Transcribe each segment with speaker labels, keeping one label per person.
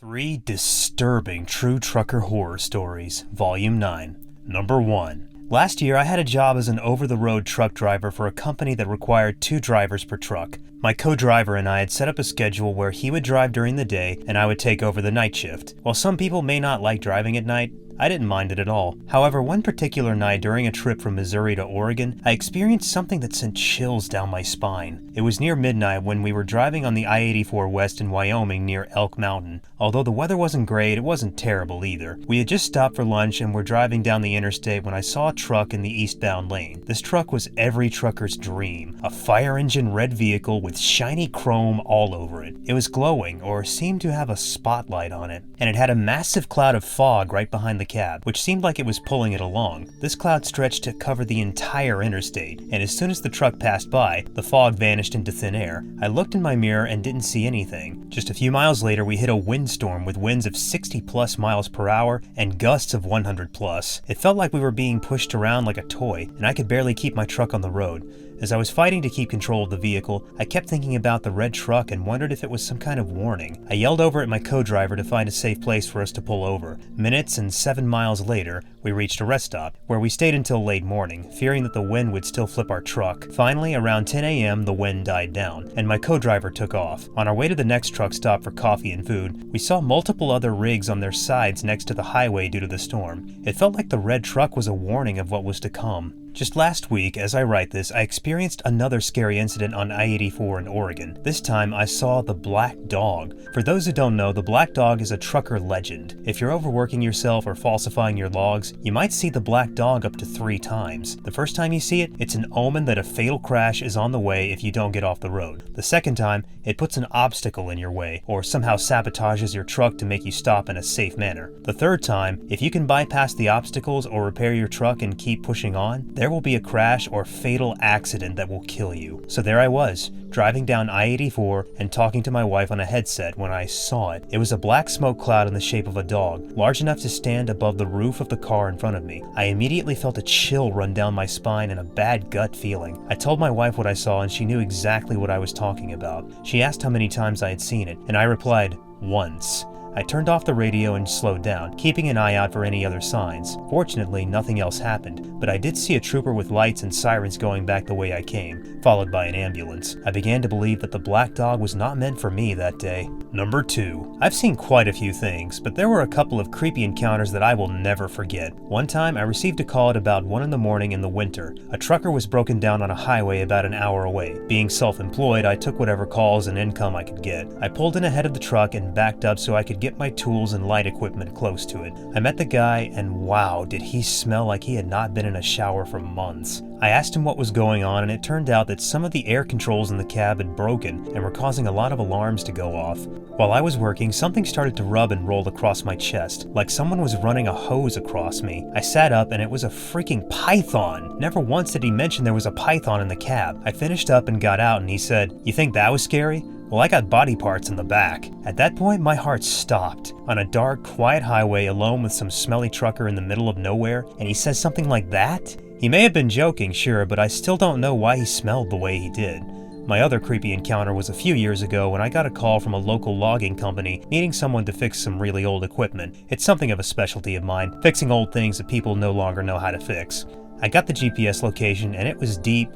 Speaker 1: 3 Disturbing True Trucker Horror Stories, Volume 9. Number 1. Last year, I had a job as an over-the-road truck driver for a company that required 2 drivers per truck. My co-driver and I had set up a schedule where he would drive during the day and I would take over the night shift. While some people may not like driving at night, I didn't mind it at all. However, one particular night during a trip from Missouri to Oregon, I experienced something that sent chills down my spine. It was near midnight when we were driving on the I-84 west in Wyoming near Elk Mountain. Although the weather wasn't great, it wasn't terrible either. We had just stopped for lunch and were driving down the interstate when I saw a truck in the eastbound lane. This truck was every trucker's dream, a fire engine red vehicle with shiny chrome all over it. It was glowing, or seemed to have a spotlight on it, and it had a massive cloud of fog right behind the cab, which seemed like it was pulling it along. This cloud stretched to cover the entire interstate, and as soon as the truck passed by, the fog vanished into thin air. I looked in my mirror and didn't see anything. Just a few miles later, we hit a windstorm with winds of 60 plus miles per hour and gusts of 100 plus. It felt like we were being pushed around like a toy, and I could barely keep my truck on the road. As I was fighting to keep control of the vehicle, I kept thinking about the red truck and wondered if it was some kind of warning. I yelled over at my co-driver to find a safe place for us to pull over. Minutes and 7 miles later, we reached a rest stop, where we stayed until late morning, fearing that the wind would still flip our truck. Finally, around 10 a.m., the wind died down, and my co-driver took off. On our way to the next truck stop for coffee and food, we saw multiple other rigs on their sides next to the highway due to the storm. It felt like the red truck was a warning of what was to come. Just last week, as I write this, I experienced another scary incident on I-84 in Oregon. This time, I saw the Black Dog. For those who don't know, the Black Dog is a trucker legend. If you're overworking yourself or falsifying your logs, you might see the Black Dog up to 3 times. The first time you see it, it's an omen that a fatal crash is on the way if you don't get off the road. The second time, it puts an obstacle in your way, or somehow sabotages your truck to make you stop in a safe manner. The third time, if you can bypass the obstacles or repair your truck and keep pushing on, there will be a crash or fatal accident that will kill you. So there I was, driving down I-84 and talking to my wife on a headset when I saw it. It was a black smoke cloud in the shape of a dog, large enough to stand above the roof of the car in front of me. I immediately felt a chill run down my spine and a bad gut feeling. I told my wife what I saw and she knew exactly what I was talking about. She asked how many times I had seen it, and I replied, once. I turned off the radio and slowed down, keeping an eye out for any other signs. Fortunately, nothing else happened, but I did see a trooper with lights and sirens going back the way I came, followed by an ambulance. I began to believe that the Black Dog was not meant for me that day. Number 2. I've seen quite a few things, but there were a couple of creepy encounters that I will never forget. One time, I received a call at about 1 in the morning in the winter. A trucker was broken down on a highway about an hour away. Being self-employed, I took whatever calls and income I could get. I pulled in ahead of the truck and backed up so I could get my tools and light equipment close to it. I met the guy, and wow, did he smell like he had not been in a shower for months. I asked him what was going on, and it turned out that some of the air controls in the cab had broken and were causing a lot of alarms to go off. While I was working, something started to rub and roll across my chest, like someone was running a hose across me. I sat up, and it was a freaking python. Never once did he mention there was a python in the cab. I finished up and got out, and he said, "You think that was scary? Well, I got body parts in the back." At that point, my heart stopped. On a dark, quiet highway alone with some smelly trucker in the middle of nowhere, and he says something like that? He may have been joking, sure, but I still don't know why he smelled the way he did. My other creepy encounter was a few years ago when I got a call from a local logging company needing someone to fix some really old equipment. It's something of a specialty of mine, fixing old things that people no longer know how to fix. I got the GPS location and it was deep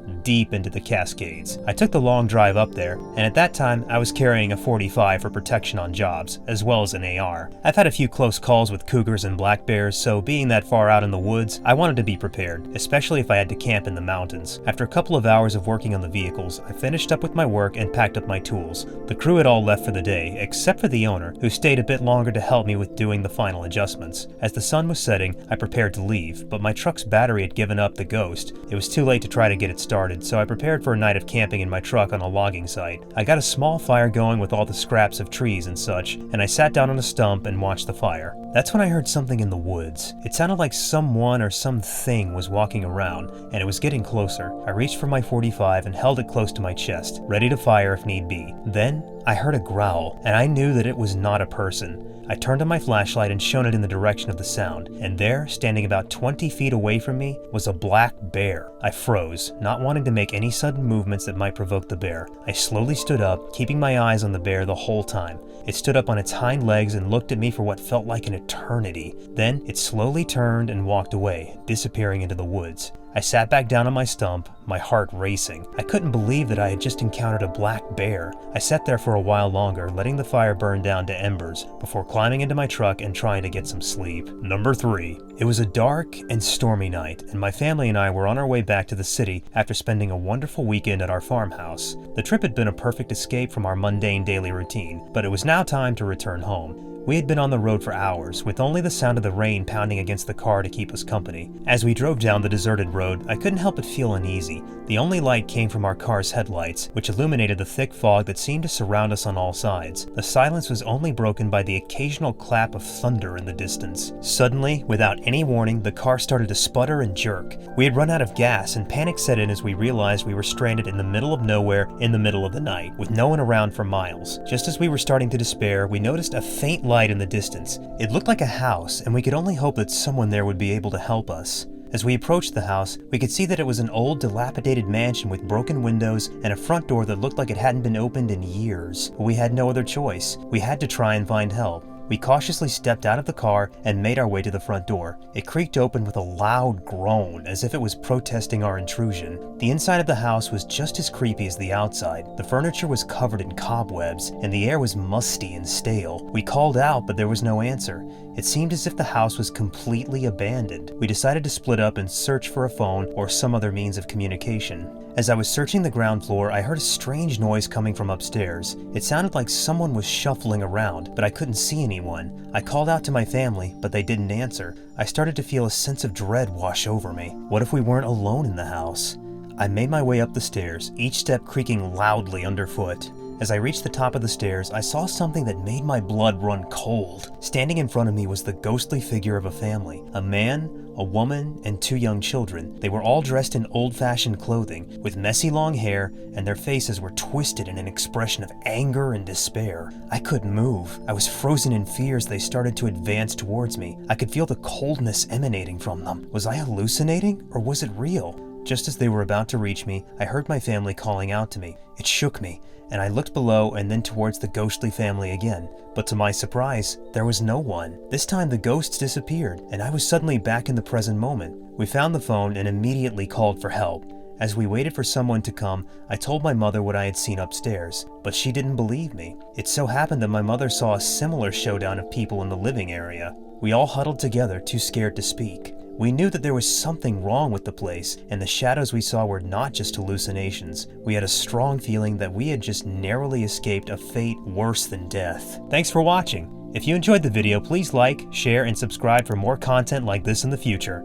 Speaker 1: into the Cascades. I took the long drive up there, and at that time I was carrying a .45 for protection on jobs, as well as an AR. I've had a few close calls with cougars and black bears, so being that far out in the woods, I wanted to be prepared, especially if I had to camp in the mountains. After a couple of hours of working on the vehicles, I finished up with my work and packed up my tools. The crew had all left for the day, except for the owner, who stayed a bit longer to help me with doing the final adjustments. As the sun was setting, I prepared to leave, but my truck's battery had given up the ghost. It was too late to try to get it started, so I prepared for a night of camping in my truck on a logging site. I got a small fire going with all the scraps of trees and such, and I sat down on a stump and watched the fire. That's when I heard something in the woods. It sounded like someone or something was walking around, and it was getting closer. I reached for my .45 and held it close to my chest, ready to fire if need be. Then, I heard a growl, and I knew that it was not a person. I turned on my flashlight and shone it in the direction of the sound, and there, standing about 20 feet away from me, was was a black bear. I froze, not wanting to make any sudden movements that might provoke the bear. I slowly stood up, keeping my eyes on the bear the whole time. It stood up on its hind legs and looked at me for what felt like an eternity. Then it slowly turned and walked away, disappearing into the woods. I sat back down on my stump, my heart racing. I couldn't believe that I had just encountered a black bear. I sat there for a while longer, letting the fire burn down to embers, before climbing into my truck and trying to get some sleep. Number 3. It was a dark and stormy night, and my family and I were on our way back to the city after spending a wonderful weekend at our farmhouse. The trip had been a perfect escape from our mundane daily routine, but it was now time to return home. We had been on the road for hours, with only the sound of the rain pounding against the car to keep us company. As we drove down the deserted road, I couldn't help but feel uneasy. The only light came from our car's headlights, which illuminated the thick fog that seemed to surround us on all sides. The silence was only broken by the occasional clap of thunder in the distance. Suddenly, without any warning, the car started to sputter and jerk. We had run out of gas, and panic set in as we realized we were stranded in the middle of nowhere in the middle of the night, with no one around for miles. Just as we were starting to despair, we noticed a faint light in the distance. It looked like a house, and we could only hope that someone there would be able to help us. As we approached the house, we could see that it was an old, dilapidated mansion with broken windows and a front door that looked like it hadn't been opened in years. But we had no other choice. We had to try and find help. We cautiously stepped out of the car and made our way to the front door. It creaked open with a loud groan, as if it was protesting our intrusion. The inside of the house was just as creepy as the outside. The furniture was covered in cobwebs, and the air was musty and stale. We called out, but there was no answer. It seemed as if the house was completely abandoned. We decided to split up and search for a phone or some other means of communication. As I was searching the ground floor, I heard a strange noise coming from upstairs. It sounded like someone was shuffling around, but I couldn't see anyone. I called out to my family, but they didn't answer. I started to feel a sense of dread wash over me. What if we weren't alone in the house? I made my way up the stairs, each step creaking loudly underfoot. As I reached the top of the stairs, I saw something that made my blood run cold. Standing in front of me was the ghostly figure of a family. A man, a woman, and 2 young children. They were all dressed in old-fashioned clothing, with messy long hair, and their faces were twisted in an expression of anger and despair. I couldn't move. I was frozen in fear as they started to advance towards me. I could feel the coldness emanating from them. Was I hallucinating, or was it real? Just as they were about to reach me, I heard my family calling out to me. It shook me, and I looked below and then towards the ghostly family again. But to my surprise, there was no one. This time the ghosts disappeared, and I was suddenly back in the present moment. We found the phone and immediately called for help. As we waited for someone to come, I told my mother what I had seen upstairs, but she didn't believe me. It so happened that my mother saw a similar showdown of people in the living area. We all huddled together, too scared to speak. We knew that there was something wrong with the place, and the shadows we saw were not just hallucinations. We had a strong feeling that we had just narrowly escaped a fate worse than death. Thanks for watching. If you enjoyed the video, please like, share, and subscribe for more content like this in the future.